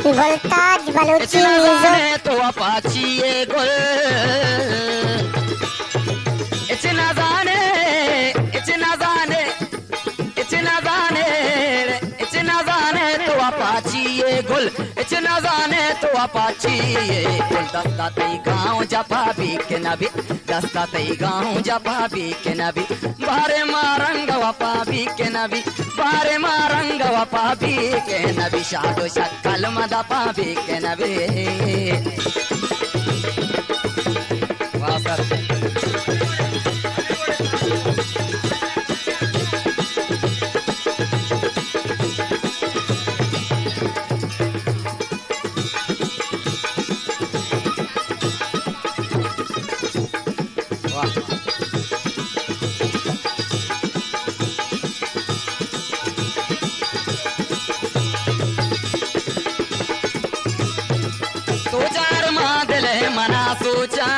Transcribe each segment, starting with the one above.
गुलताज Balochi music. तो Apache ये गुल इतना जाने इतना जाने इतना जाने इतना जाने तो अपाची ये गुल इतना जाने तो अपाची ये गुल दस्ता तई गाँव जपा भी के नबी दस्ता तई गाँव जपा भी के नबी बारे मारंग वपा भी के नबी बारे मारंग वपा भी के नबी शादो शक्कल मदपा भी के नबी। वाह सर सोचार मादल मना सोचा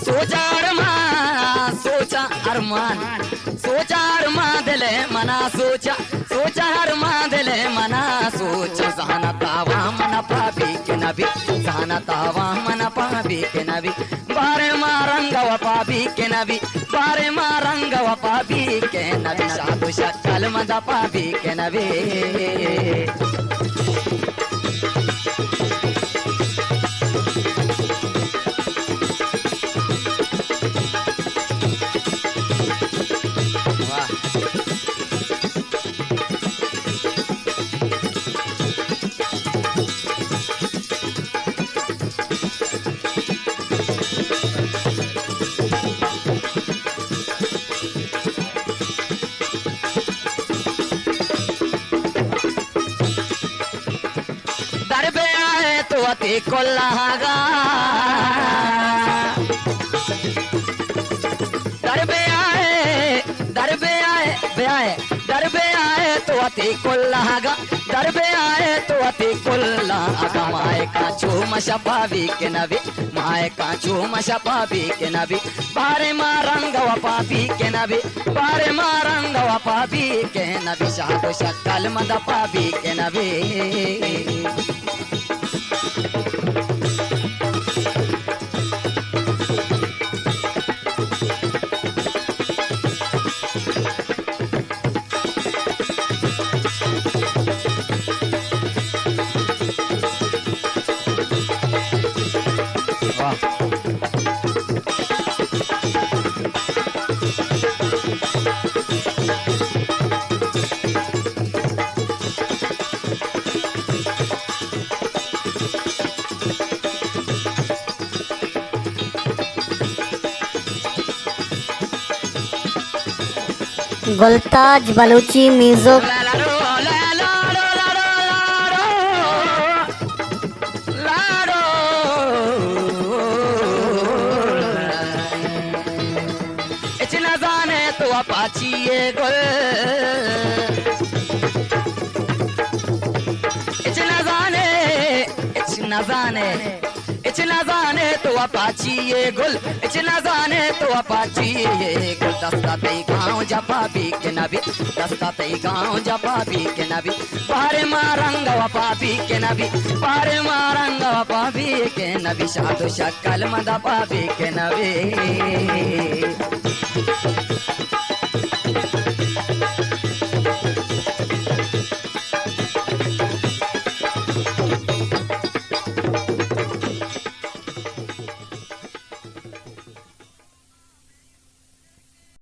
सोचार मा सोचा अरमान सोचार मादल मना सोचा सोचार मादल मना सोचा सहना तावा मन पापी के नबी सहना तावा मन पापी के नबी बारे मारंग व पापी के नबी बारे मारंग व पापी के नबी साधु शक्कल मद पापी के नबी। दरबे आए तो अति कोल्लागा दरबे आए दरबे आए बे आए दरबे आए तो अति कोल्लागा दरबे आए तो अति कोल्लागा माए का चूम शपावी के नबी माए का चूम शपावी के नबी बारे मारंग व पापी के नबी बारे मारंग व पापी के नबी शादो शक्कल मद पापी के नबी। गुलताज बलूची म्यूजिक। इतना जाने तो अपाची ये गुल इतना जाने इतना जाने इतना जाने तो अपाची ये गुल इतना जाने तो अपाची ये गुल दस्ता तई गाँव जपा भी के नबी दस्ता तई गाँव जपा भी के नबी बारे मारंग वपा भी के नबी बारे मारंग वपा भी के नबी शादो शक्कल मद पापी के नबी।